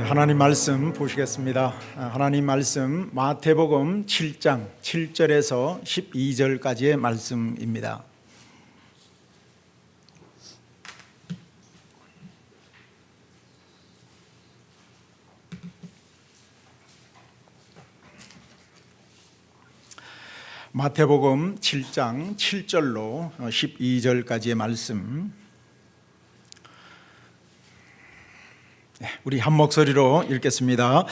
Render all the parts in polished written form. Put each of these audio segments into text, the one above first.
하나님 말씀 보시겠습니다. 하나님 말씀 마태복음 7장 7절에서 12절까지의 말씀입니다. 마태복음 7장 7절로 12절까지의 말씀, 우리 한 목소리로 읽겠습니다.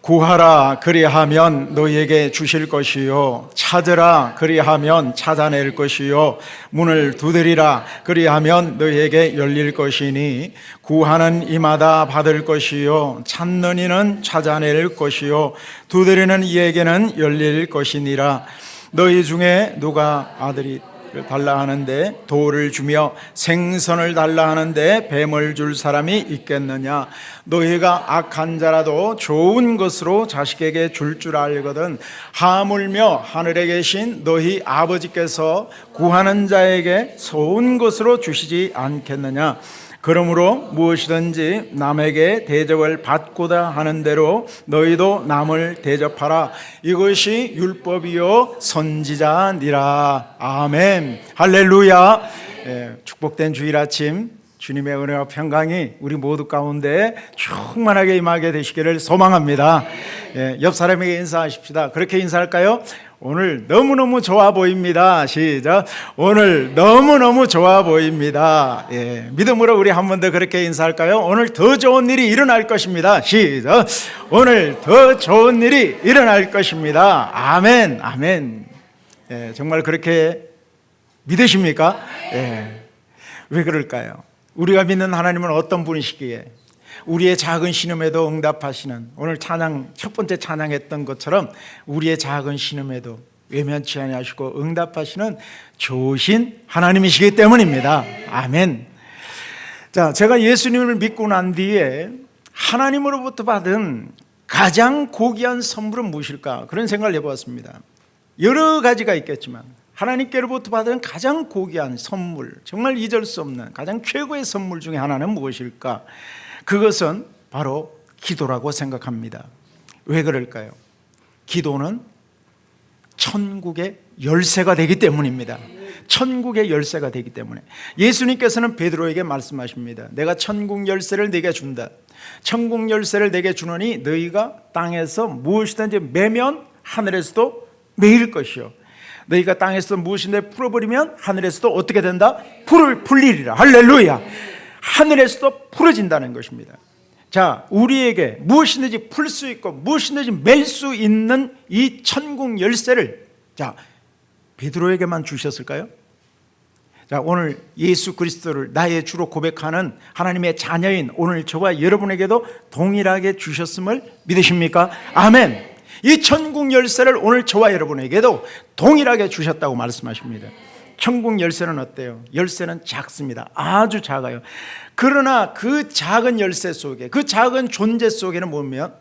구하라 그리하면 너희에게 주실 것이요, 찾으라 그리하면 찾아낼 것이요, 문을 두드리라 그리하면 너희에게 열릴 것이니 구하는 이마다 받을 것이요, 찾는 이는 찾아낼 것이요, 두드리는 이에게는 열릴 것이니라. 너희 중에 누가 아들이 달라 하는데 돌을 주며 생선을 달라 하는데 뱀을 줄 사람이 있겠느냐? 너희가 악한 자라도 좋은 것으로 자식에게 줄 알거든 하물며 하늘에 계신 너희 아버지께서 구하는 자에게 좋은 것으로 주시지 않겠느냐? 그러므로 무엇이든지 남에게 대접을 받고자 하는 대로 너희도 남을 대접하라. 이것이 율법이요 선지자니라. 아멘. 할렐루야. 축복된 주일 아침, 주님의 은혜와 평강이 우리 모두 가운데 충만하게 임하게 되시기를 소망합니다. 옆 사람에게 인사하십시다. 그렇게 인사할까요? 오늘 너무너무 좋아 보입니다. 시작. 오늘 너무너무 좋아 보입니다. 믿음으로 우리 한 번 더 그렇게 인사할까요? 오늘 더 좋은 일이 일어날 것입니다. 시작. 오늘 더 좋은 일이 일어날 것입니다. 아멘. 아멘. 정말 그렇게 믿으십니까? 왜 그럴까요? 우리가 믿는 하나님은 어떤 분이시기에 우리의 작은 신음에도 응답하시는, 오늘 찬양 첫 번째 찬양했던 것처럼 우리의 작은 신음에도 외면치 아니하시고 응답하시는 좋으신 하나님이시기 때문입니다. 아멘. 자, 제가 예수님을 믿고 난 뒤에 하나님으로부터 받은 가장 고귀한 선물은 무엇일까? 그런 생각을 해보았습니다. 여러 가지가 있겠지만 하나님께로부터 받은 가장 고귀한 선물, 정말 잊을 수 없는 가장 최고의 선물 중에 하나는 무엇일까? 그것은 바로 기도라고 생각합니다. 왜 그럴까요? 기도는 천국의 열쇠가 되기 때문입니다. 천국의 열쇠가 되기 때문에 예수님께서는 베드로에게 말씀하십니다. 내가 천국 열쇠를 네게 준다. 천국 열쇠를 네게 주노니 너희가 땅에서 무엇이든지 매면 하늘에서도 매일 것이요, 너희가 땅에서 무엇인데 풀어버리면 하늘에서도 어떻게 된다? 풀리리라. 할렐루야. 하늘에서도 풀어진다는 것입니다. 자, 우리에게 무엇이든지 풀 수 있고 무엇이든지 맬 수 있는 이 천국 열쇠를, 자, 베드로에게만 주셨을까요? 자, 오늘 예수 그리스도를 나의 주로 고백하는 하나님의 자녀인 오늘 저와 여러분에게도 동일하게 주셨음을 믿으십니까? 아멘. 이 천국 열쇠를 오늘 저와 여러분에게도 동일하게 주셨다고 말씀하십니다. 천국 열쇠는 어때요? 열쇠는 작습니다. 아주 작아요. 그러나 그 작은 열쇠 속에, 그 작은 존재 속에는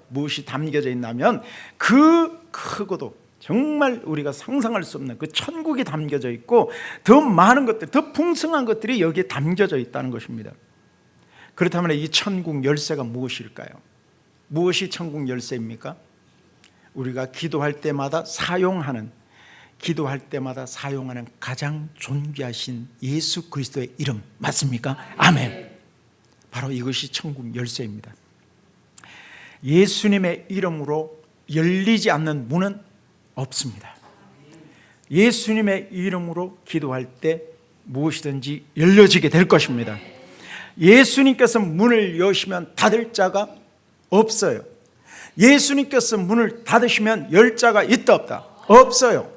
무엇이 담겨져 있냐면 그 크고도 정말 우리가 상상할 수 없는 그 천국이 담겨져 있고 더 많은 것들, 더 풍성한 것들이 여기에 담겨져 있다는 것입니다. 그렇다면 이 천국 열쇠가 무엇일까요? 무엇이 천국 열쇠입니까? 우리가 기도할 때마다 사용하는 가장 존귀하신 예수 그리스도의 이름 맞습니까? 아멘. 바로 이것이 천국 열쇠입니다. 예수님의 이름으로 열리지 않는 문은 없습니다. 예수님의 이름으로 기도할 때 무엇이든지 열려지게 될 것입니다. 예수님께서 문을 여시면 닫을 자가 없어요. 예수님께서 문을 닫으시면 열 자가 있다 없다? 없어요.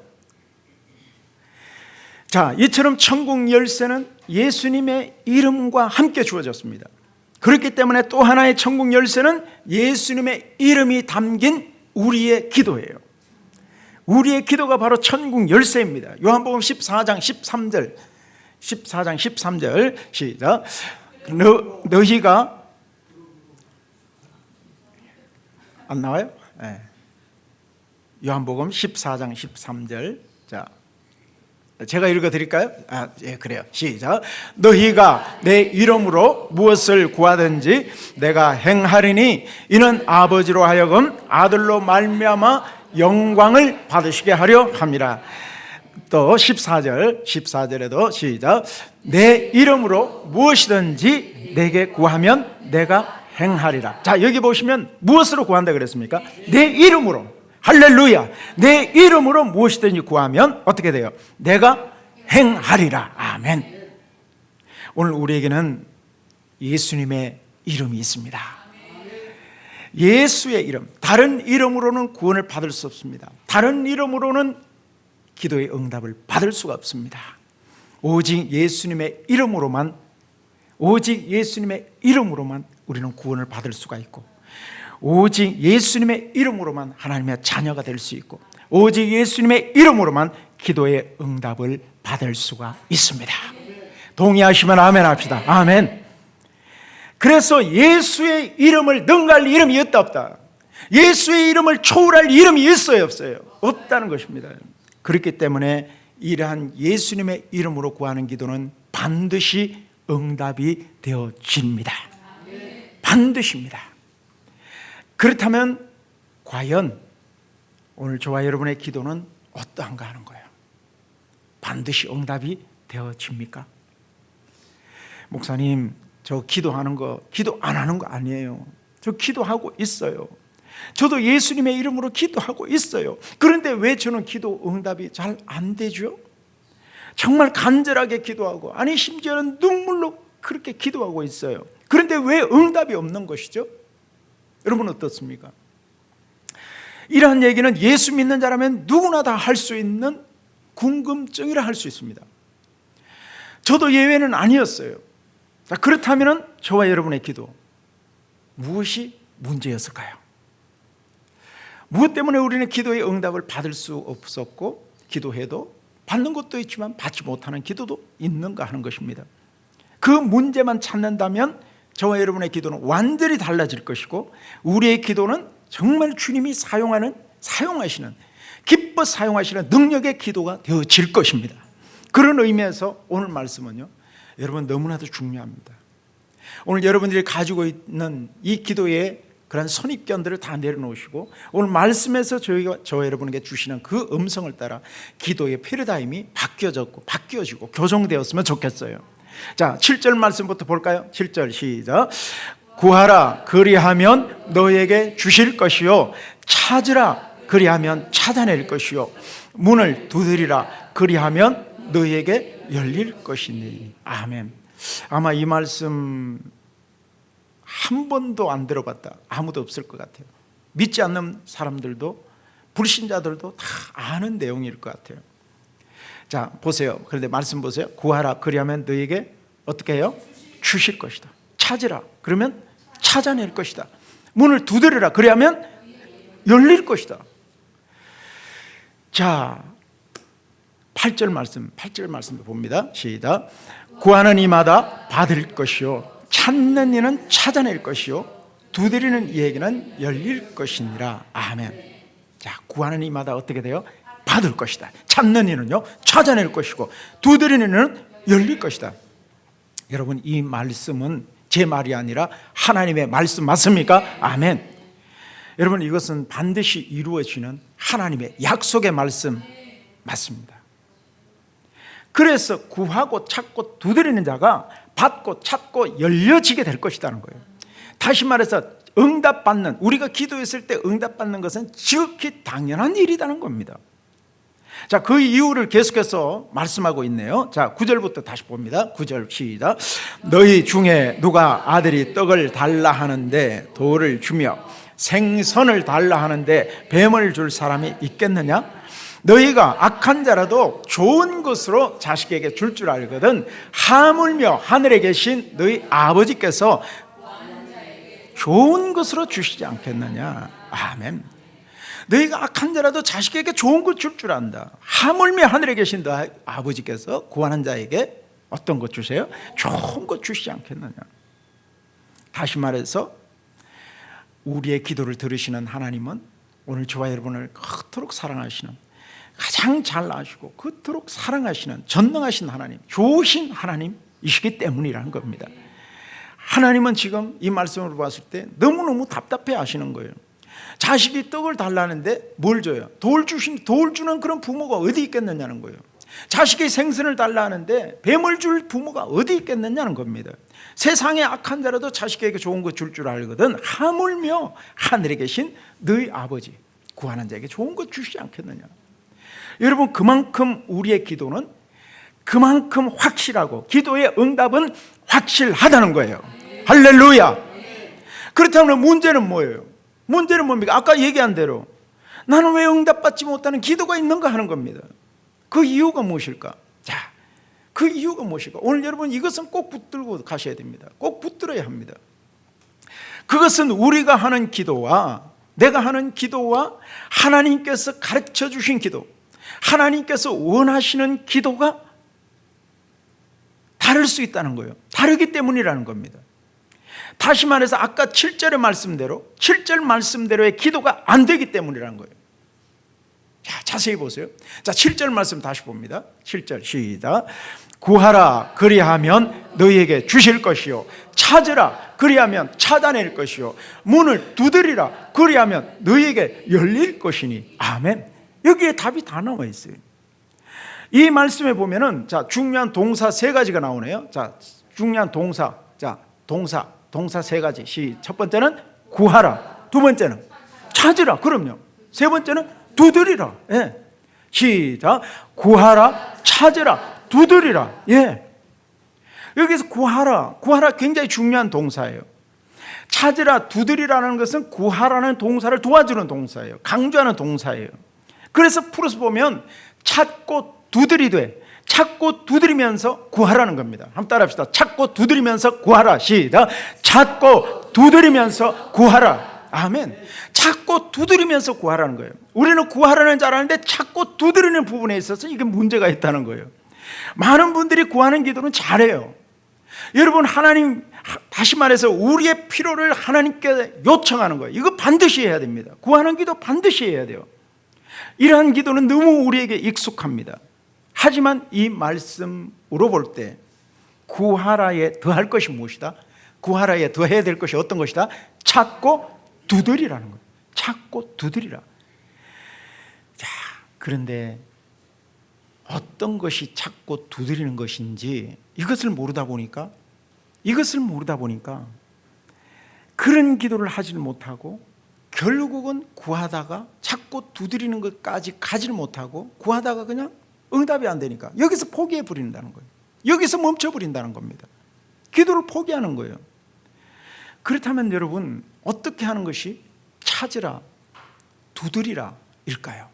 자, 이처럼 천국 열쇠는 예수님의 이름과 함께 주어졌습니다. 그렇기 때문에 또 하나의 천국 열쇠는 예수님의 이름이 담긴 우리의 기도예요. 우리의 기도가 바로 천국 열쇠입니다. 요한복음 14장 13절 시작. 너희가 안 나와요? 네. 요한복음 14장 13절. 자, 제가 읽어드릴까요? 예, 그래요. 시작. 너희가 내 이름으로 무엇을 구하든지 내가 행하리니 이는 아버지로 하여금 아들로 말미암아 영광을 받으시게 하려 함이라. 또 14절에도 시작. 내 이름으로 무엇이든지 내게 구하면 내가 행하리라. 자, 여기 보시면 무엇으로 구한다 그랬습니까? 내 이름으로. 할렐루야. 내 이름으로 무엇이든지 구하면 어떻게 돼요? 내가 행하리라. 아멘. 오늘 우리에게는 예수님의 이름이 있습니다. 예수의 이름. 다른 이름으로는 구원을 받을 수 없습니다. 다른 이름으로는 기도의 응답을 받을 수가 없습니다. 오직 예수님의 이름으로만, 오직 예수님의 이름으로만 우리는 구원을 받을 수가 있고, 오직 예수님의 이름으로만 하나님의 자녀가 될 수 있고, 오직 예수님의 이름으로만 기도의 응답을 받을 수가 있습니다. 동의하시면 아멘 합시다. 아멘. 그래서 예수의 이름을 능가할 이름이 있다 없다? 예수의 이름을 초월할 이름이 있어요 없어요? 없다는 것입니다. 그렇기 때문에 이러한 예수님의 이름으로 구하는 기도는 반드시 응답이 되어집니다. 반드시입니다. 그렇다면 과연 오늘 저와 여러분의 기도는 어떠한가 하는 거예요. 반드시 응답이 되어집니까? 목사님, 저 기도하는 거, 기도 안 하는 거 아니에요. 저 기도하고 있어요. 저도 예수님의 이름으로 기도하고 있어요. 그런데 왜 저는 기도 응답이 잘 안 되죠? 정말 간절하게 기도하고, 아니 심지어는 눈물로 그렇게 기도하고 있어요. 그런데 왜 응답이 없는 것이죠? 여러분 어떻습니까? 이러한 얘기는 예수 믿는 자라면 누구나 다 할 수 있는 궁금증이라 할 수 있습니다. 저도 예외는 아니었어요. 그렇다면 저와 여러분의 기도, 무엇이 문제였을까요? 무엇 때문에 우리는 기도의 응답을 받을 수 없었고, 기도해도 받는 것도 있지만 받지 못하는 기도도 있는가 하는 것입니다. 그 문제만 찾는다면 저와 여러분의 기도는 완전히 달라질 것이고, 우리의 기도는 정말 주님이 사용하시는, 기뻐 사용하시는 능력의 기도가 되어질 것입니다. 그런 의미에서 오늘 말씀은요, 여러분 너무나도 중요합니다. 오늘 여러분들이 가지고 있는 이 기도의 그런 선입견들을 다 내려놓으시고, 오늘 말씀에서 저와 여러분에게 주시는 그 음성을 따라 기도의 패러다임이 바뀌어지고 교정되었으면 좋겠어요. 자, 7절 말씀부터 볼까요? 7절 시작. 구하라 그리하면 너에게 주실 것이요, 찾으라 그리하면 찾아낼 것이요, 문을 두드리라 그리하면 너에게 열릴 것이니. 아멘. 아마 이 말씀 한 번도 안 들어봤다 아무도 없을 것 같아요. 믿지 않는 사람들도, 불신자들도 다 아는 내용일 것 같아요. 자, 보세요. 그런데 말씀 보세요. 구하라 그리하면 너에게 어떻게 해요? 주실 것이다. 찾으라 그러면 찾아낼 것이다. 문을 두드리라 그리하면 열릴 것이다. 자, 8절 말씀도 봅니다. 시작. 구하는 이마다 받을 것이요, 찾는 이는 찾아낼 것이요, 두드리는 이에게는 열릴 것이니라. 아멘. 자, 구하는 이마다 어떻게 돼요? 받을 것이다. 찾는 이는요 찾아낼 것이고, 두드리는 이는 열릴 것이다. 여러분, 이 말씀은 제 말이 아니라 하나님의 말씀 맞습니까? 아멘. 여러분, 이것은 반드시 이루어지는 하나님의 약속의 말씀 맞습니다. 그래서 구하고 찾고 두드리는 자가 받고 찾고 열려지게 될 것이라는 거예요. 다시 말해서 응답받는, 우리가 기도했을 때 응답받는 것은 지극히 당연한 일이라는 겁니다. 자, 그 이유를 계속해서 말씀하고 있네요. 자, 9절부터 다시 봅니다. 9절 시작. 너희 중에 누가 아들이 떡을 달라 하는데 돌을 주며 생선을 달라 하는데 뱀을 줄 사람이 있겠느냐? 너희가 악한 자라도 좋은 것으로 자식에게 줄 알거든 하물며 하늘에 계신 너희 아버지께서 좋은 것으로 주시지 않겠느냐? 아멘. 너희가 악한 자라도 자식에게 좋은 것 줄 안다. 하물며 하늘에 계신 너희 아버지께서 구하는 자에게 어떤 것 주세요? 좋은 것 주시지 않겠느냐? 다시 말해서 우리의 기도를 들으시는 하나님은 오늘 저와 여러분을 그토록 사랑하시는, 가장 잘 아시고 그토록 사랑하시는 전능하신 하나님, 좋으신 하나님이시기 때문이라는 겁니다. 하나님은 지금 이 말씀을 봤을 때 너무너무 답답해 하시는 거예요. 자식이 떡을 달라는데 뭘 줘요? 돌 주는 그런 부모가 어디 있겠느냐는 거예요. 자식이 생선을 달라 하는데 뱀을 줄 부모가 어디 있겠느냐는 겁니다. 세상에 악한 자라도 자식에게 좋은 거 줄 알거든 하물며 하늘에 계신 너희 아버지 구하는 자에게 좋은 거 주시지 않겠느냐. 여러분, 그만큼 우리의 기도는 그만큼 확실하고 기도의 응답은 확실하다는 거예요. 할렐루야. 그렇다면 문제는 뭐예요? 문제는 뭡니까? 아까 얘기한 대로 나는 왜 응답받지 못하는 기도가 있는가 하는 겁니다. 그 이유가 무엇일까? 자, 그 이유가 무엇일까? 오늘 여러분 이것은 꼭 붙들고 가셔야 됩니다. 꼭 붙들어야 합니다. 그것은 우리가 하는 기도와 내가 하는 기도와 하나님께서 가르쳐 주신 기도, 하나님께서 원하시는 기도가 다를 수 있다는 거예요. 다르기 때문이라는 겁니다. 다시 말해서 아까 7절의 말씀대로 7절 말씀대로의 기도가 안 되기 때문이라는 거예요. 자, 자세히 보세요. 자, 7절 말씀 다시 봅니다. 7절 시작. 구하라 그리하면 너희에게 주실 것이요, 찾으라 그리하면 찾아낼 것이요, 문을 두드리라 그리하면 너희에게 열릴 것이니. 아멘. 여기에 답이 다 나와 있어요. 이 말씀에 보면은 자, 중요한 동사 세 가지가 나오네요. 자, 중요한 동사. 자, 동사 세 가지. 첫 번째는 구하라, 두 번째는 찾으라, 그럼요. 세 번째는 두드리라. 예. 시작. 구하라, 찾으라, 두드리라. 예. 여기서 구하라 굉장히 중요한 동사예요. 찾으라, 두드리라는 것은 구하라는 동사를 도와주는 동사예요. 강조하는 동사예요. 그래서 풀어서 보면 찾고 두드리되, 찾고 두드리면서 구하라는 겁니다. 한번 따라합시다. 찾고 두드리면서 구하라. 시작. 찾고 두드리면서 구하라. 아멘. 찾고 두드리면서 구하라는 거예요. 우리는 구하라는 줄 알았는데 찾고 두드리는 부분에 있어서 이게 문제가 있다는 거예요. 많은 분들이 구하는 기도는 잘해요. 여러분, 하나님, 다시 말해서 우리의 필요를 하나님께 요청하는 거예요. 이거 반드시 해야 됩니다. 구하는 기도 반드시 해야 돼요. 이러한 기도는 너무 우리에게 익숙합니다. 하지만 이 말씀으로 볼 때 구하라에 더할 것이 무엇이다? 구하라에 더해야 될 것이 어떤 것이다? 찾고 두드리라는 거예요. 찾고 두드리라. 자, 그런데 어떤 것이 찾고 두드리는 것인지 이것을 모르다 보니까 그런 기도를 하지를 못하고 결국은 구하다가 찾고 두드리는 것까지 가지를 못하고 구하다가 그냥 응답이 안 되니까 여기서 포기해 버린다는 거예요. 여기서 멈춰 버린다는 겁니다. 기도를 포기하는 거예요. 그렇다면 여러분, 어떻게 하는 것이 찾으라, 두드리라 일까요?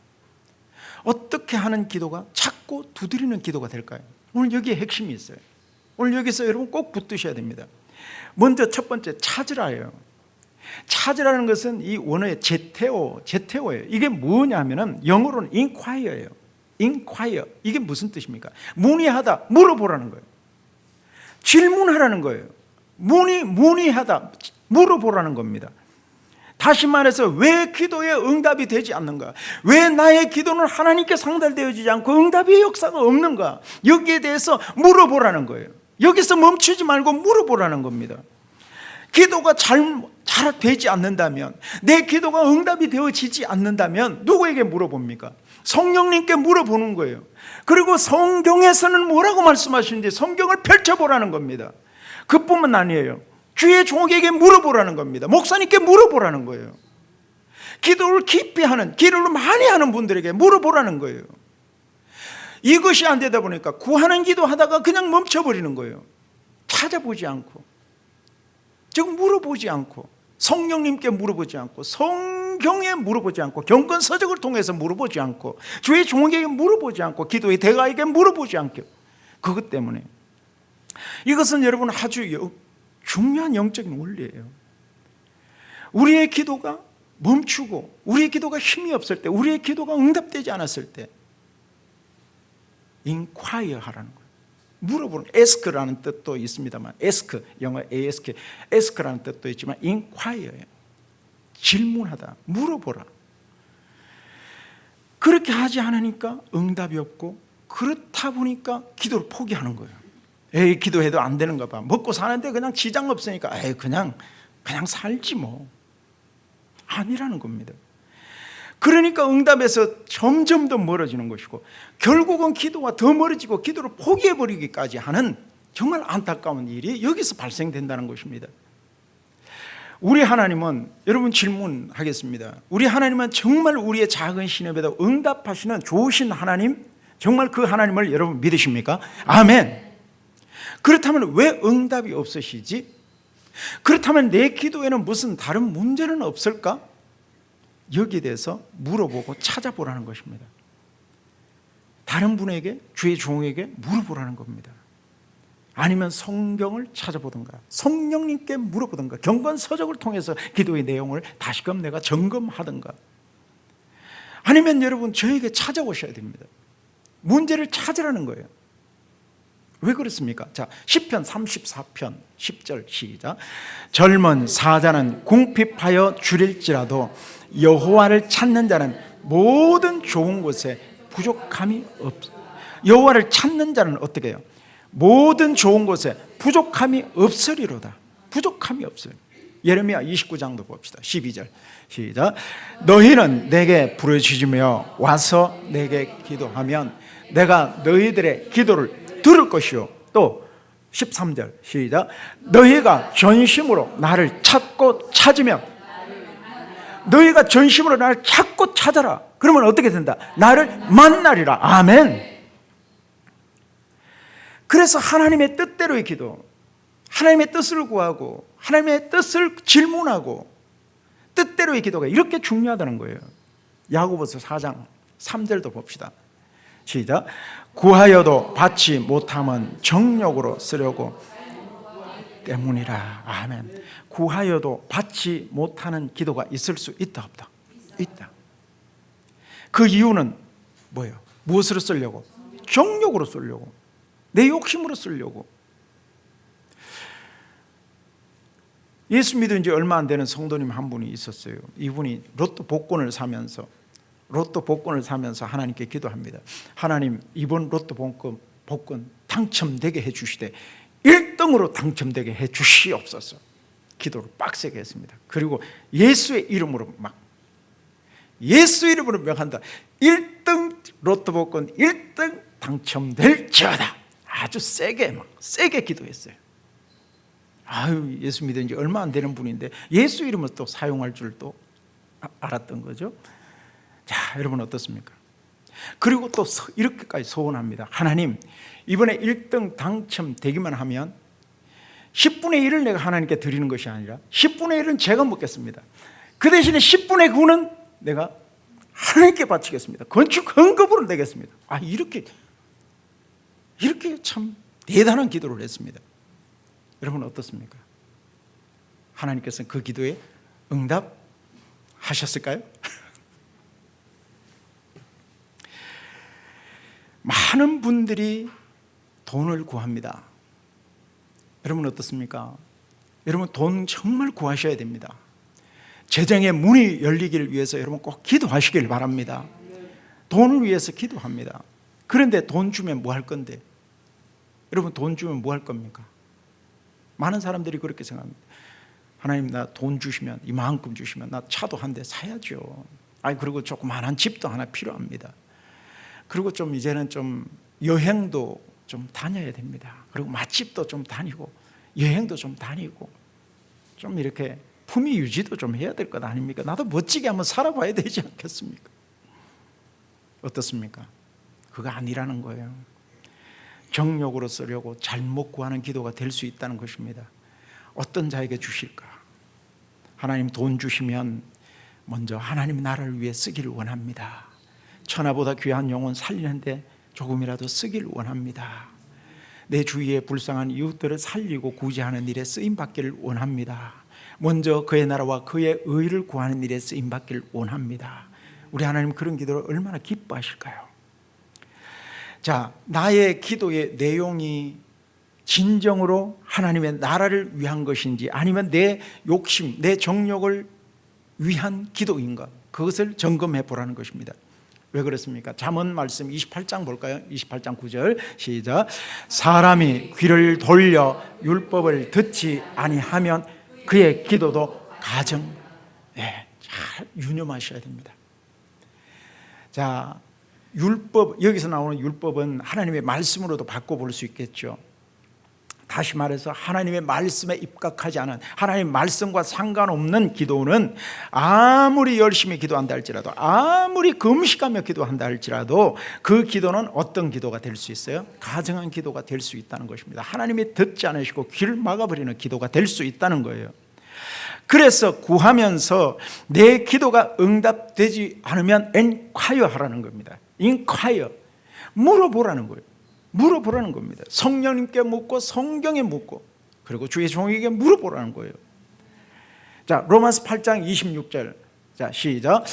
어떻게 하는 기도가 찾고 두드리는 기도가 될까요? 오늘 여기에 핵심이 있어요. 오늘 여기서 여러분 꼭 붙드셔야 됩니다. 먼저 첫 번째 찾으라예요. 찾으라는 것은 이 원어의 제테오예요. 이게 뭐냐 하면은 영어로는 inquire예요. inquire. 이게 무슨 뜻입니까? 문의하다, 물어보라는 거예요. 질문하라는 거예요. 문의하다, 물어보라는 겁니다. 다시 말해서 왜 기도에 응답이 되지 않는가? 왜 나의 기도는 하나님께 상달되어지지 않고 응답의 역사가 없는가? 여기에 대해서 물어보라는 거예요. 여기서 멈추지 말고 물어보라는 겁니다. 기도가 잘 되지 않는다면, 내 기도가 응답이 되어지지 않는다면 누구에게 물어봅니까? 성령님께 물어보는 거예요. 그리고 성경에서는 뭐라고 말씀하시는지 성경을 펼쳐보라는 겁니다. 그뿐만 아니에요. 주의 종에게 물어보라는 겁니다. 목사님께 물어보라는 거예요. 기도를 깊이 하는, 기도를 많이 하는 분들에게 물어보라는 거예요. 이것이 안 되다 보니까 구하는 기도하다가 그냥 멈춰버리는 거예요. 찾아보지 않고, 즉 물어보지 않고, 성령님께 물어보지 않고, 성경에 물어보지 않고, 경건서적을 통해서 물어보지 않고, 주의 종에게 물어보지 않고, 기도의 대가에게 물어보지 않고, 그것 때문에 이것은 여러분 아주 중요한 영적인 원리예요. 우리의 기도가 멈추고, 우리의 기도가 힘이 없을 때, 우리의 기도가 응답되지 않았을 때 inquire 하라는 거예요. 물어보는, ask라는 뜻도 있습니다만, ask, 영어 ask라는 뜻도 있지만 inquire예요. 질문하다, 물어보라. 그렇게 하지 않으니까 응답이 없고, 그렇다 보니까 기도를 포기하는 거예요. 에이, 기도해도 안 되는가 봐. 먹고 사는데 그냥 지장 없으니까 에이, 그냥 살지 뭐. 아니라는 겁니다. 그러니까 응답에서 점점 더 멀어지는 것이고, 결국은 기도가 더 멀어지고 기도를 포기해버리기까지 하는 정말 안타까운 일이 여기서 발생된다는 것입니다. 우리 하나님은, 여러분 질문하겠습니다. 우리 하나님은 정말 우리의 작은 신음에도 응답하시는 좋으신 하나님, 정말 그 하나님을 여러분 믿으십니까? 아멘. 그렇다면 왜 응답이 없으시지? 그렇다면 내 기도에는 무슨 다른 문제는 없을까? 여기에 대해서 물어보고 찾아보라는 것입니다. 다른 분에게, 주의 종에게 물어보라는 겁니다. 아니면 성경을 찾아보든가 성령님께 물어보든가 경건서적을 통해서 기도의 내용을 다시금 내가 점검하든가, 아니면 여러분 저에게 찾아오셔야 됩니다. 문제를 찾으라는 거예요. 왜 그렇습니까? 자, 시편 34편 10절 시작. 젊은 사자는 궁핍하여 줄일지라도 여호와를 찾는 자는 모든 좋은 곳에 부족함이 없어. 여호와를 찾는 자는 어떻게 해요? 모든 좋은 곳에 부족함이 없으리로다. 부족함이 없어요. 예레미야 29장도 봅시다. 12절 시작. 너희는 내게 부르짖으며 와서 내게 기도하면 내가 너희들의 기도를 들을 것이요. 또 13절 시작. 너희가 전심으로 나를 찾고 찾으면, 너희가 전심으로 나를 찾고 찾아라. 그러면 어떻게 된다? 나를 만나리라. 아멘. 그래서 하나님의 뜻대로의 기도, 하나님의 뜻을 구하고 하나님의 뜻을 질문하고 뜻대로의 기도가 이렇게 중요하다는 거예요. 야고보서 4장 3절도 봅시다. 시작. 구하여도 받지 못함은 정욕으로 쓰려고 때문이라. 아멘. 구하여도 받지 못하는 기도가 있을 수 있다 없다? 있다. 그 이유는 뭐예요? 무엇으로 쓰려고? 정욕으로 쓰려고, 내 욕심으로 쓰려고. 예수 믿은 지 얼마 안 되는 성도님 한 분이 있었어요. 이분이 로또 복권을 사면서 하나님께 기도합니다. 하나님, 이번 로또 복권 당첨되게 해주시되 1등으로 당첨되게 해주시옵소서. 기도를 빡세게 했습니다. 그리고 예수의 이름으로 명한다. 1등 로또 복권 1등 당첨될지어다. 아주 세게 기도했어요. 아유, 예수 믿은 지 얼마 안 되는 분인데 예수 이름을 또 사용할 줄 또 알았던 거죠. 자, 여러분 어떻습니까? 그리고 또 이렇게까지 소원합니다. 하나님, 이번에 1등 당첨되기만 하면 10분의 1을 내가 하나님께 드리는 것이 아니라 10분의 1은 제가 먹겠습니다. 그 대신에 10분의 9는 내가 하나님께 바치겠습니다. 건축 헌금으로 내겠습니다. 아, 이렇게 참 대단한 기도를 했습니다. 여러분 어떻습니까? 하나님께서는 그 기도에 응답하셨을까요? 많은 분들이 돈을 구합니다. 여러분 어떻습니까? 여러분 돈 정말 구하셔야 됩니다. 재정의 문이 열리기를 위해서 여러분 꼭 기도하시길 바랍니다. 돈을 위해서 기도합니다. 그런데 돈 주면 뭐 할 건데? 여러분 돈 주면 뭐 할 겁니까? 많은 사람들이 그렇게 생각합니다. 하나님, 나 돈 주시면, 이만큼 주시면 나 차도 한 대 사야죠. 그리고 조그만한 집도 하나 필요합니다. 그리고 좀 이제는 좀 여행도 좀 다녀야 됩니다. 그리고 맛집도 좀 다니고 여행도 좀 다니고 좀 이렇게 품위 유지도 좀 해야 될 것 아닙니까? 나도 멋지게 한번 살아봐야 되지 않겠습니까? 어떻습니까? 그거 아니라는 거예요. 정욕으로 쓰려고 잘못 구하는 기도가 될 수 있다는 것입니다. 어떤 자에게 주실까? 하나님 돈 주시면 먼저 하나님 나라를 위해 쓰기를 원합니다. 천하보다 귀한 영혼 살리는데 조금이라도 쓰기를 원합니다. 내 주위에 불쌍한 이웃들을 살리고 구제하는 일에 쓰임받기를 원합니다. 먼저 그의 나라와 그의 의를 구하는 일에 쓰임받기를 원합니다. 우리 하나님 그런 기도를 얼마나 기뻐하실까요? 자, 나의 기도의 내용이 진정으로 하나님의 나라를 위한 것인지 아니면 내 욕심, 내 정욕을 위한 기도인가? 그것을 점검해 보라는 것입니다. 왜 그렇습니까? 잠언 말씀 28장 볼까요? 28장 9절 시작. 사람이 귀를 돌려 율법을 듣지 아니하면 그의 기도도 가정. 네, 잘 유념하셔야 됩니다. 자, 율법, 여기서 나오는 율법은 하나님의 말씀으로도 바꿔볼 수 있겠죠. 다시 말해서 하나님의 말씀에 입각하지 않은, 하나님의 말씀과 상관없는 기도는 아무리 열심히 기도한다 할지라도, 아무리 금식하며 기도한다 할지라도 그 기도는 어떤 기도가 될 수 있어요? 가증한 기도가 될 수 있다는 것입니다. 하나님이 듣지 않으시고 귀를 막아버리는 기도가 될 수 있다는 거예요. 그래서 구하면서 내 기도가 응답되지 않으면 인콰이어 하라는 겁니다. 인콰이어, 물어보라는 거예요. 물어보라는 겁니다. 성령님께 묻고 성경에 묻고 그리고 주의 종에게 물어보라는 거예요. 자, 로마서 8장 26절. 자, 시작.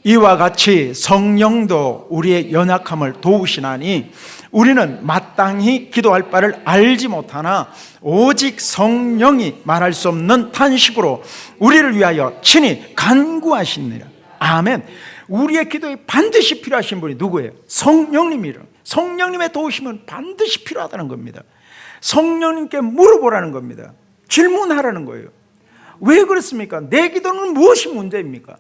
이와 같이 성령도 우리의 연약함을 도우시나니 우리는 마땅히 기도할 바를 알지 못하나 오직 성령이 말할 수 없는 탄식으로 우리를 위하여 친히 간구하시느니라. 아멘. 우리의 기도에 반드시 필요하신 분이 누구예요? 성령님이라. 성령님의 도우심은 반드시 필요하다는 겁니다. 성령님께 물어보라는 겁니다. 질문하라는 거예요. 왜 그렇습니까? 내 기도는 무엇이 문제입니까?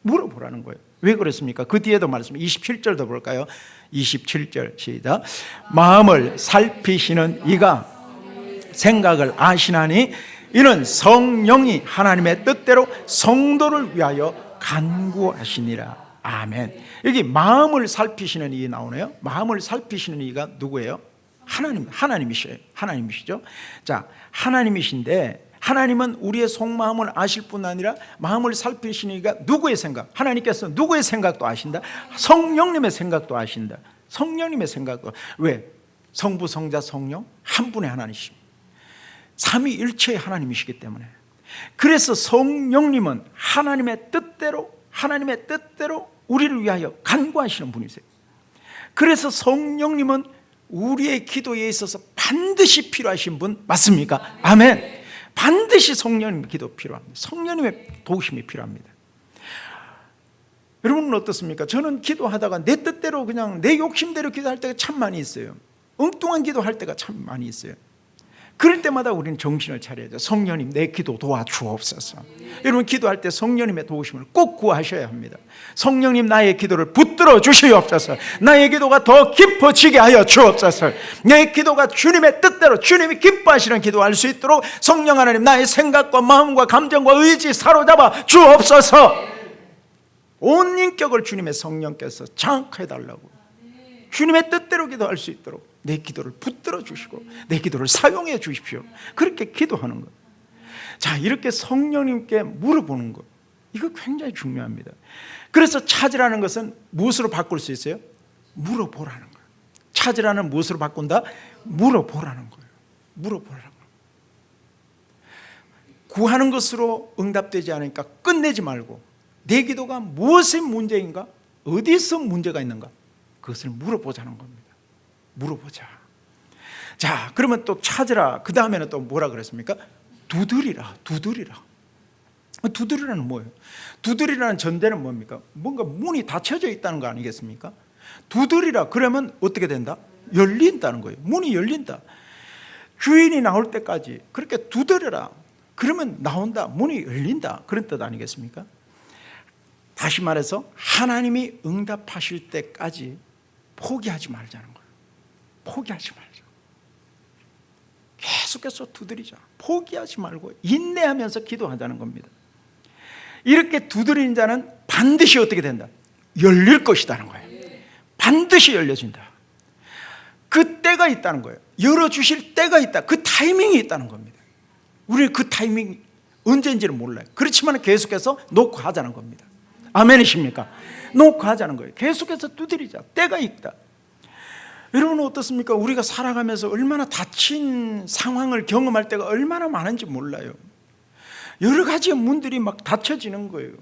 물어보라는 거예요. 왜 그렇습니까? 그 뒤에도 말씀 27절도 볼까요? 27절 시작. 마음을 살피시는 이가 생각을 아시나니 이는 성령이 하나님의 뜻대로 성도를 위하여 간구하시니라. 아멘. 여기 마음을 살피시는 이 나오네요. 마음을 살피시는 이가 누구예요? 하나님이시죠. 자, 하나님이신데 하나님은 우리의 속마음을 아실 뿐 아니라 마음을 살피시는 이가 누구의 생각? 하나님께서 누구의 생각도 아신다? 성령님의 생각도 아신다. 성령님의 생각도. 왜? 성부, 성자, 성령 한 분의 하나님이십니다. 삼위일체의 하나님이시기 때문에. 그래서 성령님은 하나님의 뜻대로 우리를 위하여 간구하시는 분이세요. 그래서 성령님은 우리의 기도에 있어서 반드시 필요하신 분 맞습니까? 아멘. 반드시 성령님의 기도 필요합니다. 성령님의 도우심이 필요합니다. 여러분은 어떻습니까? 저는 기도하다가 내 뜻대로 그냥 내 욕심대로 기도할 때가 참 많이 있어요. 엉뚱한 기도할 때가 참 많이 있어요. 그럴 때마다 우리는 정신을 차려야죠. 성령님 내 기도 도와주옵소서. 여러분 기도할 때 성령님의 도우심을 꼭 구하셔야 합니다. 성령님 나의 기도를 붙들어 주시옵소서. 나의 기도가 더 깊어지게 하여 주옵소서. 내 기도가 주님의 뜻대로 주님이 기뻐하시는 기도할 수 있도록 성령 하나님 나의 생각과 마음과 감정과 의지 사로잡아 주옵소서. 온 인격을 주님의 성령께서 장악해 달라고, 주님의 뜻대로 기도할 수 있도록 내 기도를 붙들어 주시고 내 기도를 사용해 주십시오. 그렇게 기도하는 것. 자, 이렇게 성령님께 물어보는 것, 이거 굉장히 중요합니다. 그래서 찾으라는 것은 무엇으로 바꿀 수 있어요? 물어보라는 거예요. 찾으라는 무엇으로 바꾼다? 물어보라는 거예요. 물어보라는 거예요. 구하는 것으로 응답되지 않으니까 끝내지 말고 내 기도가 무엇의 문제인가? 어디서 문제가 있는가? 그것을 물어보자는 겁니다. 물어보자. 자, 그러면 또 찾으라. 그 다음에는 또 뭐라 그랬습니까? 두드리라. 두드리라는 뭐예요? 두드리라는 전제는 뭡니까? 뭔가 문이 닫혀져 있다는 거 아니겠습니까? 두드리라. 그러면 어떻게 된다? 열린다는 거예요. 문이 열린다. 주인이 나올 때까지 그렇게 두드려라. 그러면 나온다. 문이 열린다. 그런 뜻 아니겠습니까? 다시 말해서 하나님이 응답하실 때까지 포기하지 말자는 거예요. 포기하지 말자. 계속해서 두드리자. 포기하지 말고 인내하면서 기도하자는 겁니다. 이렇게 두드리는 자는 반드시 어떻게 된다? 열릴 것이라는 거예요. 반드시 열려진다. 그 때가 있다는 거예요. 열어주실 때가 있다. 그 타이밍이 있다는 겁니다. 우리는 그 타이밍이 언제인지는 몰라요. 그렇지만 계속해서 놓고 하자는 겁니다. 아멘이십니까? 놓고 하자는 거예요. 계속해서 두드리자. 때가 있다. 여러분은 어떻습니까? 우리가 살아가면서 얼마나 다친 상황을 경험할 때가 얼마나 많은지 몰라요. 여러 가지의 문들이 막 닫혀지는 거예요.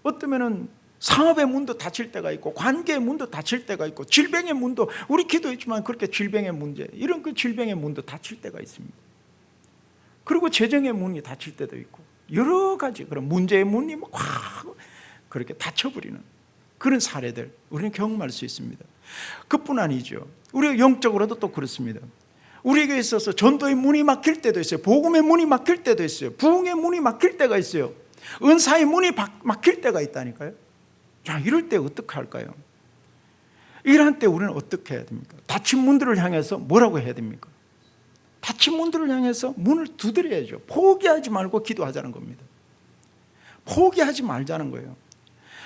어쩌면은 상업의 문도 닫힐 때가 있고 관계의 문도 닫힐 때가 있고 질병의 문도, 우리 기도했지만 그렇게 질병의 문제, 이런 그 질병의 문도 닫힐 때가 있습니다. 그리고 재정의 문이 닫힐 때도 있고 여러 가지 그런 문제의 문이 막 그렇게 닫혀버리는 그런 사례들 우리는 경험할 수 있습니다. 그뿐 아니죠. 우리가 영적으로도 또 그렇습니다. 우리에게 있어서 전도의 문이 막힐 때도 있어요. 복음의 문이 막힐 때도 있어요. 부흥의 문이 막힐 때가 있어요. 은사의 문이 막힐 때가 있다니까요. 자, 이럴 때 어떻게 할까요? 이럴 때 우리는 어떻게 해야 됩니까? 닫힌 문들을 향해서 뭐라고 해야 됩니까? 닫힌 문들을 향해서 문을 두드려야죠. 포기하지 말고 기도하자는 겁니다. 포기하지 말자는 거예요.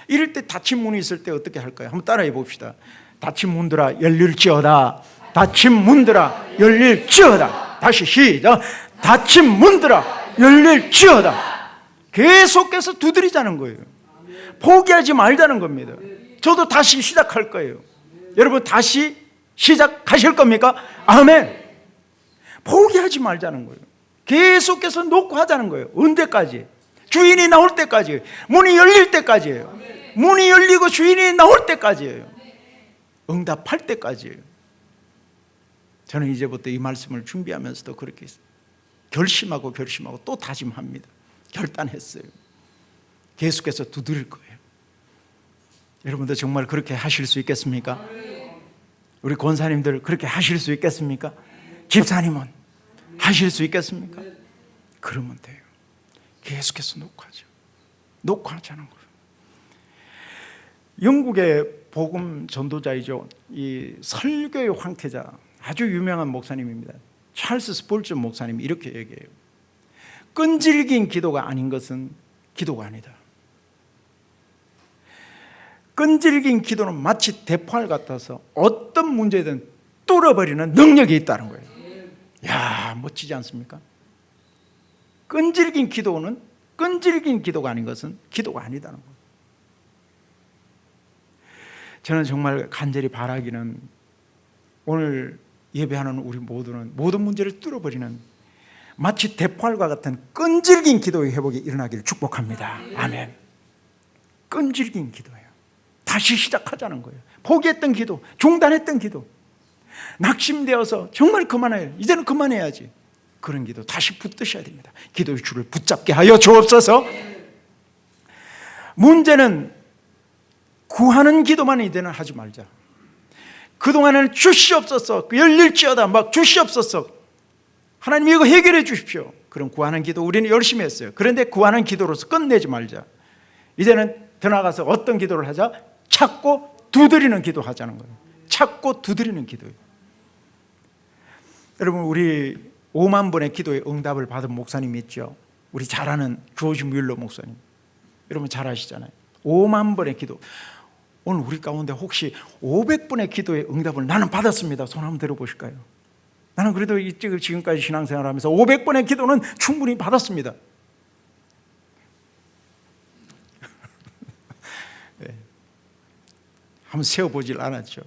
이럴 때 닫힌 문이 있을 때 어떻게 할까요? 한번 따라해 봅시다. 닫힌 문들아 열릴지어다. 닫힌 문들아 열릴지어다. 다시 시작. 닫힌 문들아 열릴지어다. 계속해서 두드리자는 거예요. 포기하지 말자는 겁니다. 저도 다시 시작할 거예요. 여러분 다시 시작하실 겁니까? 아멘. 포기하지 말자는 거예요. 계속해서 놓고 하자는 거예요. 언제까지? 주인이 나올 때까지. 문이 열릴 때까지예요. 문이 열리고 주인이 나올 때까지예요. 응답할 때까지예요. 저는 이제부터 이 말씀을 준비하면서도 그렇게 결심하고 또 다짐합니다. 결단했어요. 계속해서 두드릴 거예요. 여러분들 정말 그렇게 하실 수 있겠습니까? 우리 권사님들 그렇게 하실 수 있겠습니까? 집사님은 하실 수 있겠습니까? 그러면 돼요. 계속해서 녹화하죠. 녹화하자는 거예요. 영국의 복음 전도자이죠. 이 설교의 황태자, 아주 유명한 목사님입니다. 찰스 스폴전 목사님이 이렇게 얘기해요. 끈질긴 기도가 아닌 것은 기도가 아니다. 끈질긴 기도는 마치 대포알 같아서 어떤 문제든 뚫어버리는 능력이 있다는 거예요. 이야, 멋지지 않습니까? 끈질긴 기도가 아닌 것은 기도가 아니다는 거예요. 저는 정말 간절히 바라기는 오늘 예배하는 우리 모두는 모든 문제를 뚫어버리는 마치 대포알과 같은 끈질긴 기도의 회복이 일어나기를 축복합니다. 아멘. 끈질긴 기도예요. 다시 시작하자는 거예요. 포기했던 기도, 중단했던 기도, 낙심되어서 정말 그만해요. 이제는 그만해야지. 그런 기도 다시 붙드셔야 됩니다. 기도의 줄을 붙잡게 하여 주옵소서. 문제는 구하는 기도만 이제는 하지 말자. 그동안에는 주시옵소서, 열릴지어다 막 주시옵소서, 하나님 이거 해결해 주십시오. 그럼 구하는 기도 우리는 열심히 했어요. 그런데 구하는 기도로서 끝내지 말자. 이제는 더 나아가서 어떤 기도를 하자? 찾고 두드리는 기도 하자는 거예요. 찾고 두드리는 기도예요. 여러분, 우리 5만 번의 기도에 응답을 받은 목사님이 있죠. 우리 잘 아는 조지 뮬러 목사님. 여러분 잘 아시잖아요. 5만 번의 기도. 오늘 우리 가운데 혹시 500번의 기도에 응답을 나는 받았습니다. 손 한번 들어보실까요? 나는 그래도 지금까지 신앙생활하면서 500번의 기도는 충분히 받았습니다. 네. 한번 세어보질 않았죠.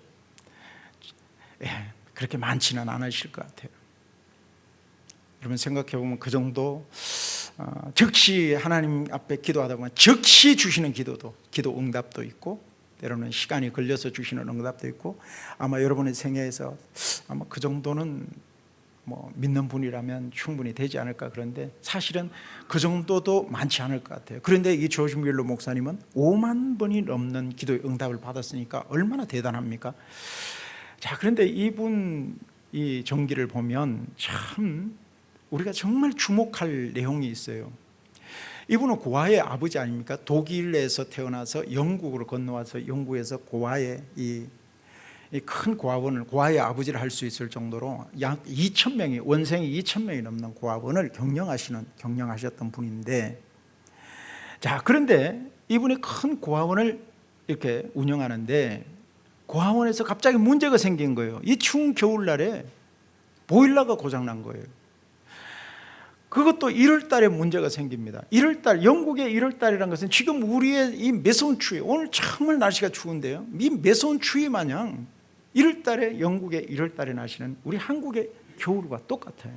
그렇게 많지는 않으실 것 같아요. 여러분 생각해보면 그 정도 즉시 하나님 앞에 기도하다 보면 즉시 주시는 기도 응답도 있고, 때로는 시간이 걸려서 주시는 응답도 있고, 아마 여러분의 생애에서 아마 그 정도는 뭐 믿는 분이라면 충분히 되지 않을까. 그런데 사실은 그 정도도 많지 않을 것 같아요. 그런데 이 조지 뮬러 목사님은 5만 번이 넘는 기도의 응답을 받았으니까 얼마나 대단합니까? 자, 그런데 이분 이 전기를 보면 참 우리가 정말 주목할 내용이 있어요. 이분은 고아의 아버지 아닙니까? 독일에서 태어나서 영국으로 건너와서 영국에서 고아의 이 큰 고아원을, 고아의 아버지를 할 수 있을 정도로 약 2,000명이, 원생이 2,000명이 넘는 고아원을 경영하셨던 분인데, 자, 그런데 이분이 큰 고아원을 이렇게 운영하는데 고아원에서 갑자기 문제가 생긴 거예요. 이 추운 겨울날에 보일러가 고장난 거예요. 그것도 1월 달에 문제가 생깁니다. 1월 달, 영국의 1월 달이라는 것은 지금 우리의 이 매서운 추위, 오늘 정말 날씨가 추운데요, 이 매서운 추위 마냥 1월 달에, 영국의 1월 달에 나시는 우리 한국의 겨울과 똑같아요.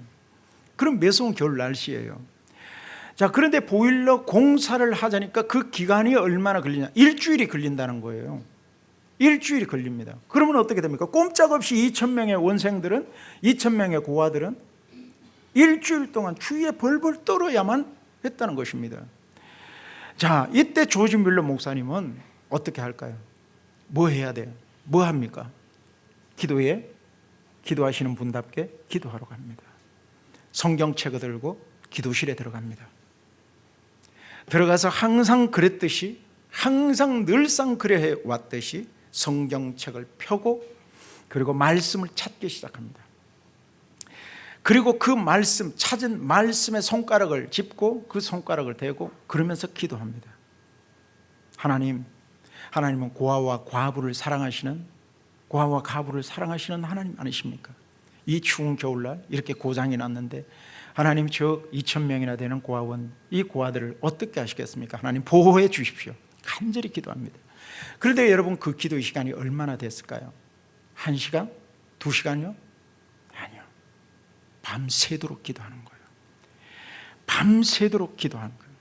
그런 매서운 겨울 날씨예요. 자, 그런데 보일러 공사를 하자니까 그 기간이 얼마나 걸리냐? 일주일이 걸린다는 거예요. 일주일이 걸립니다. 그러면 어떻게 됩니까? 꼼짝없이 2,000명의 원생들은, 2,000명의 고아들은 일주일 동안 추위에 벌벌 떨어야만 했다는 것입니다. 자, 이때 조지 뮬러 목사님은 어떻게 할까요? 뭐 해야 돼요? 뭐 합니까? 기도하시는 분답게 기도하러 갑니다. 성경책을 들고 기도실에 들어갑니다. 들어가서 항상 그랬듯이, 항상 늘상 그래 왔듯이 성경책을 펴고 그리고 말씀을 찾기 시작합니다. 그리고 그 말씀, 찾은 말씀의 손가락을 짚고 그 손가락을 대고 그러면서 기도합니다. 하나님은 고아와 가부를 사랑하시는 하나님 아니십니까? 이 추운 겨울날 이렇게 고장이 났는데 하나님, 저 2,000명이나 되는 고아원, 이 고아들을 어떻게 하시겠습니까? 하나님 보호해 주십시오. 간절히 기도합니다. 그런데 여러분, 그 기도의 시간이 얼마나 됐을까요? 1시간? 2시간이요? 아니요. 밤새도록 기도하는 거예요. 밤새도록 기도하는 거예요.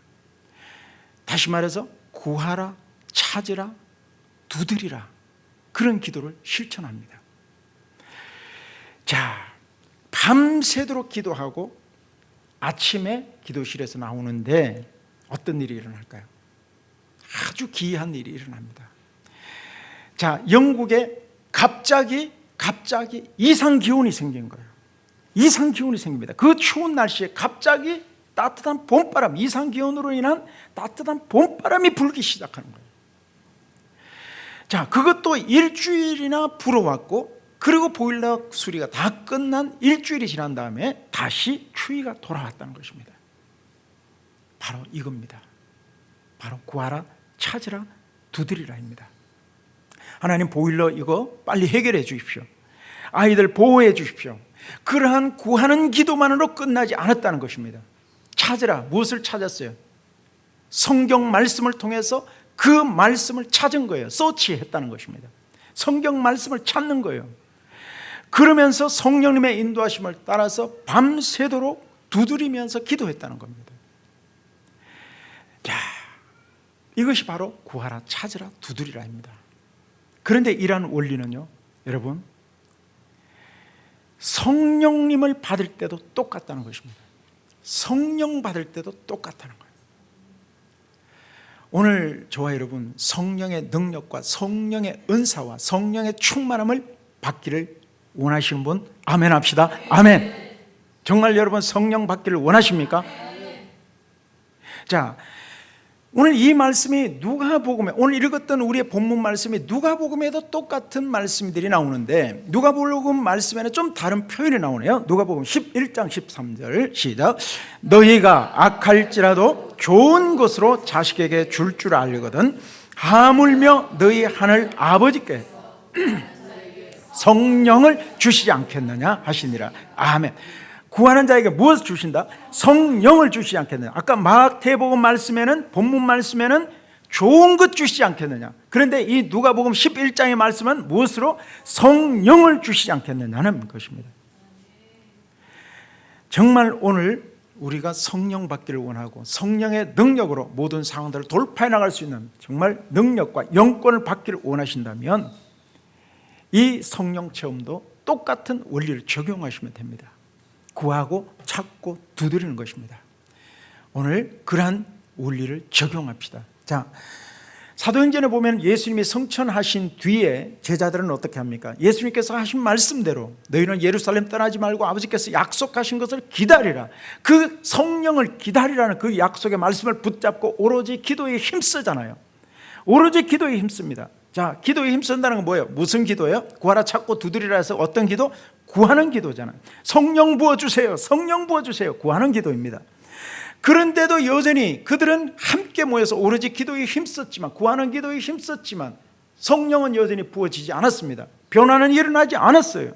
다시 말해서 구하라, 찾으라, 두드리라, 그런 기도를 실천합니다. 자, 밤새도록 기도하고 아침에 기도실에서 나오는데 어떤 일이 일어날까요? 아주 기이한 일이 일어납니다. 자, 영국에 갑자기 이상 기온이 생긴 거예요. 이상 기온이 생깁니다. 그 추운 날씨에 갑자기 따뜻한 봄바람, 이상 기온으로 인한 따뜻한 봄바람이 불기 시작하는 거예요. 자, 그것도 일주일이나 불어왔고, 그리고 보일러 수리가 다 끝난 일주일이 지난 다음에 다시 추위가 돌아왔다는 것입니다. 바로 이겁니다. 바로 구하라, 찾으라, 두드리라입니다. 하나님, 보일러 이거 빨리 해결해 주십시오. 아이들 보호해 주십시오. 그러한 구하는 기도만으로 끝나지 않았다는 것입니다. 찾으라, 무엇을 찾았어요? 성경 말씀을 통해서 그 말씀을 찾은 거예요. 서치했다는 것입니다. 성경 말씀을 찾는 거예요. 그러면서 성령님의 인도하심을 따라서 밤새도록 두드리면서 기도했다는 겁니다. 자, 이것이 바로 구하라, 찾으라, 두드리라입니다. 그런데 이러한 원리는요, 여러분, 성령님을 받을 때도 똑같다는 것입니다. 성령 받을 때도 똑같다는 거예요. 오늘 저와 여러분, 성령의 능력과 성령의 은사와 성령의 충만함을 받기를 원하시는 분 아멘 합시다. 아멘. 정말 여러분 성령 받기를 원하십니까? 자, 오늘 이 말씀이 누가복음에, 오늘 읽었던 우리의 본문 말씀이 누가복음에도 똑같은 말씀들이 나오는데, 누가복음 말씀에는 좀 다른 표현이 나오네요. 누가복음 11장 13절 시작. 너희가 악할지라도 좋은 것으로 자식에게 줄 줄 알거든 하물며 너희 하늘 아버지께 성령을 주시지 않겠느냐 하시니라. 아멘. 구하는 자에게 무엇을 주신다? 성령을 주시지 않겠느냐. 아까 마태복음 말씀에는, 본문 말씀에는 좋은 것 주시지 않겠느냐. 그런데 이 누가복음 11장의 말씀은 무엇으로? 성령을 주시지 않겠느냐는 것입니다. 정말 오늘 우리가 성령 받기를 원하고 성령의 능력으로 모든 상황들을 돌파해 나갈 수 있는 정말 능력과 영권을 받기를 원하신다면 이 성령 체험도 똑같은 원리를 적용하시면 됩니다. 구하고 찾고 두드리는 것입니다. 오늘 그러한 원리를 적용합시다. 자, 사도행전에 보면 예수님이 성천하신 뒤에 제자들은 어떻게 합니까? 예수님께서 하신 말씀대로 너희는 예루살렘 떠나지 말고 아버지께서 약속하신 것을 기다리라. 그 성령을 기다리라는 그 약속의 말씀을 붙잡고 오로지 기도에 힘쓰잖아요. 오로지 기도에 힘씁니다. 자, 기도에 힘쓴다는 건 뭐예요? 무슨 기도예요? 구하라, 찾고 두드리라 해서 어떤 기도? 구하는 기도잖아요. 성령 부어주세요, 성령 부어주세요, 구하는 기도입니다. 그런데도 여전히 그들은 함께 모여서 오로지 기도에 힘썼지만, 구하는 기도에 힘썼지만 성령은 여전히 부어지지 않았습니다. 변화는 일어나지 않았어요.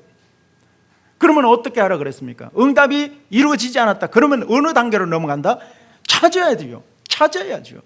그러면 어떻게 하라 그랬습니까? 응답이 이루어지지 않았다. 그러면 어느 단계로 넘어간다? 찾아야 돼요. 찾아야죠.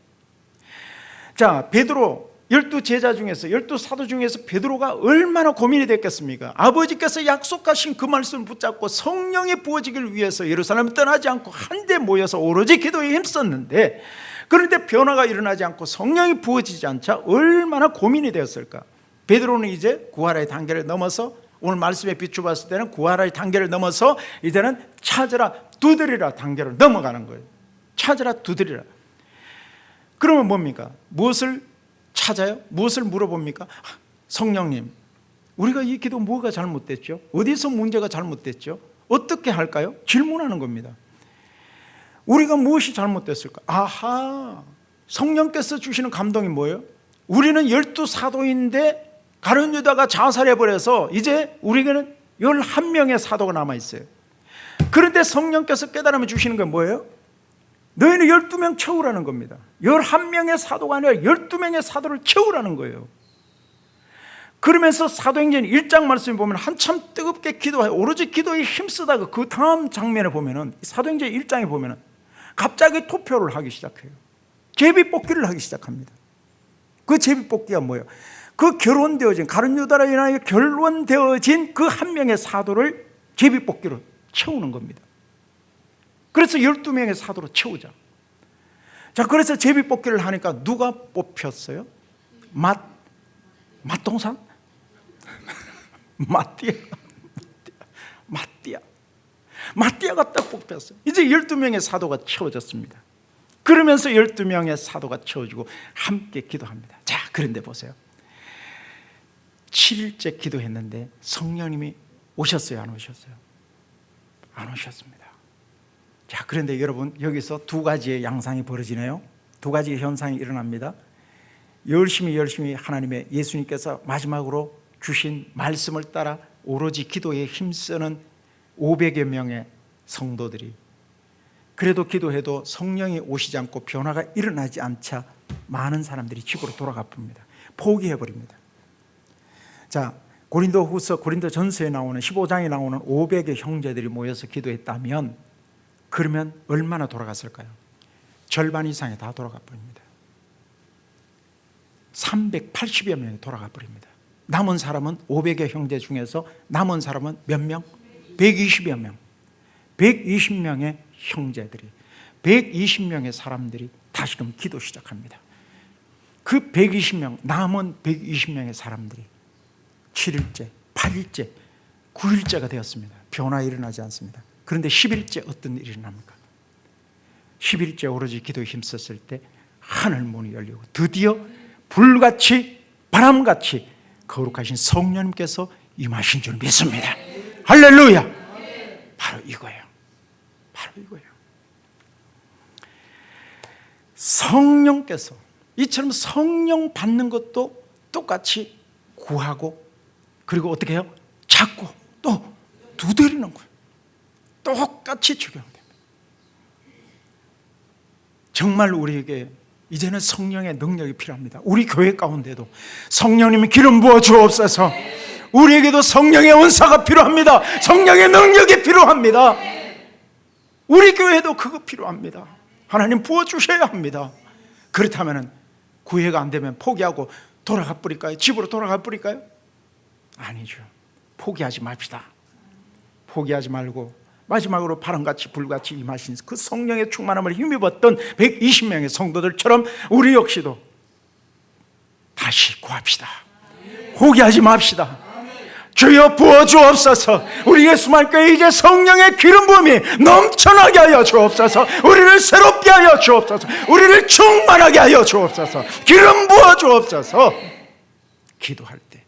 자, 베드로 12제자 중에서, 12사도 중에서 베드로가 얼마나 고민이 됐겠습니까? 아버지께서 약속하신 그 말씀을 붙잡고 성령이 부어지기를 위해서 예루살렘을 떠나지 않고 한데 모여서 오로지 기도에 힘썼는데, 그런데 변화가 일어나지 않고 성령이 부어지지 않자 얼마나 고민이 되었을까? 베드로는 이제 구하라의 단계를 넘어서, 오늘 말씀에 비추었을 때는 구하라의 단계를 넘어서 이제는 찾으라, 두드리라 단계로 넘어가는 거예요. 찾으라, 두드리라. 그러면 뭡니까? 무엇을 찾아요? 무엇을 물어봅니까? 성령님, 우리가 이 기도 뭐가 잘못됐죠? 어디서 문제가 잘못됐죠? 어떻게 할까요? 질문하는 겁니다. 우리가 무엇이 잘못됐을까? 아하, 성령께서 주시는 감동이 뭐예요? 우리는 12사도인데 가룟 유다가 자살해버려서 이제 우리에게는 11명의 사도가 남아있어요. 그런데 성령께서 깨달음을 주시는 건 뭐예요? 너희는 12명 채우라는 겁니다. 11명의 사도가 아니라 12명의 사도를 채우라는 거예요. 그러면서 사도행전 1장 말씀을 보면 한참 뜨겁게 기도하여 오로지 기도에 힘쓰다가 그 다음 장면에 보면은 사도행전 1장에 보면은 갑자기 투표를 하기 시작해요. 제비뽑기를 하기 시작합니다. 그 제비뽑기가 뭐예요? 그 결혼되어진 가룟 유다로 인하여 결혼되어진 그 한 명의 사도를 제비뽑기로 채우는 겁니다. 그래서 12명의 사도로 채우자. 자, 그래서 제비뽑기를 하니까 누가 뽑혔어요? 맛동산? 마띠아가 딱 뽑혔어요. 이제 12명의 사도가 채워졌습니다. 그러면서 12명의 사도가 채워지고 함께 기도합니다. 자, 그런데 보세요. 7일째 기도했는데 성령님이 오셨어요? 안 오셨어요? 안 오셨습니다. 자, 그런데 여러분, 여기서 두 가지의 양상이 벌어지네요. 두 가지의 현상이 일어납니다. 열심히 하나님의 예수님께서 마지막으로 주신 말씀을 따라 오로지 기도에 힘쓰는 500여 명의 성도들이 그래도 기도해도 성령이 오시지 않고 변화가 일어나지 않자 많은 사람들이 집으로 돌아가 봅니다. 포기해버립니다. 자, 고린도후서, 고린도전서에 나오는 15장에 나오는 500의 형제들이 모여서 기도했다면 그러면 얼마나 돌아갔을까요? 절반 이상이 다 돌아가 버립니다. 380여 명이 돌아가 버립니다. 남은 사람은 500의 형제 중에서 남은 사람은 몇 명? 120여 명. 120명의 형제들이 120명의 사람들이 다시금 기도 시작합니다. 그 120명, 남은 120명의 사람들이 7일째, 8일째, 9일째가 되었습니다. 변화 일어나지 않습니다. 그런데 10일째 어떤 일이 일어납니까? 10일째 오로지 기도에 힘썼을 때 하늘 문이 열리고 드디어 불같이 바람같이 거룩하신 성령님께서 임하신 줄 믿습니다. 할렐루야. 바로 이거예요. 바로 이거예요. 성령께서 이처럼 성령 받는 것도 똑같이 구하고 그리고 어떻게 해요? 찾고 또 두드리는 거예요. 똑같이 적용됩니다. 정말 우리에게 이제는 성령의 능력이 필요합니다. 우리 교회 가운데도 성령님이 기름 부어 주옵소서. 우리에게도 성령의 은사가 필요합니다. 성령의 능력이 필요합니다. 우리 교회도 그거 필요합니다. 하나님 부어 주셔야 합니다. 그렇다면 구애가 안 되면 포기하고 돌아가 버릴까요? 집으로 돌아가 버릴까요? 아니죠. 포기하지 맙시다. 포기하지 말고 마지막으로 바람같이 불같이 임하신 그 성령의 충만함을 힘입었던 120명의 성도들처럼 우리 역시도 다시 구합시다. 포기하지 맙시다. 주여 부어 주옵소서. 우리 예수만 교회 이제 성령의 기름 부음이 넘쳐나게 하여 주옵소서. 우리를 새롭게 하여 주옵소서. 우리를 충만하게 하여 주옵소서. 기름 부어 주옵소서. 기도할 때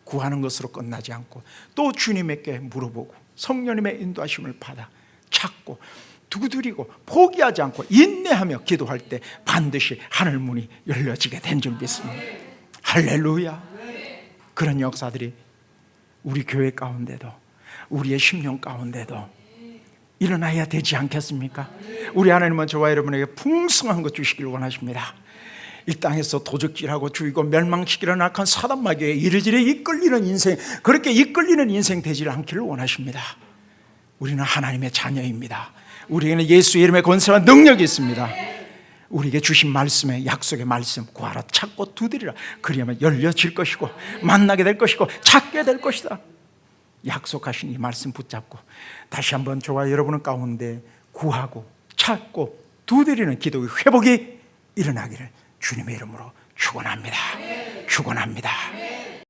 구하는 것으로 끝나지 않고 또 주님에게 물어보고 성령님의 인도하심을 받아 찾고 두드리고 포기하지 않고 인내하며 기도할 때 반드시 하늘 문이 열려지게 된 줄 믿습니다. 할렐루야. 그런 역사들이 우리 교회 가운데도 우리의 심령 가운데도 일어나야 되지 않겠습니까? 우리 하나님은 저와 여러분에게 풍성한 것 주시길 원하십니다. 이 땅에서 도적질하고 죽이고 멸망시키려는 악한 사단 마귀에 이리저리 이끌리는 인생, 그렇게 이끌리는 인생 되지 않기를 원하십니다. 우리는 하나님의 자녀입니다. 우리에게는 예수의 이름의 권세와 능력이 있습니다. 우리에게 주신 말씀의 약속의 말씀 구하라, 찾고 두드리라. 그리하면 열려질 것이고 만나게 될 것이고 찾게 될 것이다. 약속하신 이 말씀 붙잡고 다시 한번 저와 여러분 가운데 구하고 찾고 두드리는 기도의 회복이 일어나기를 주님의 이름으로 축원합니다. 축원합니다.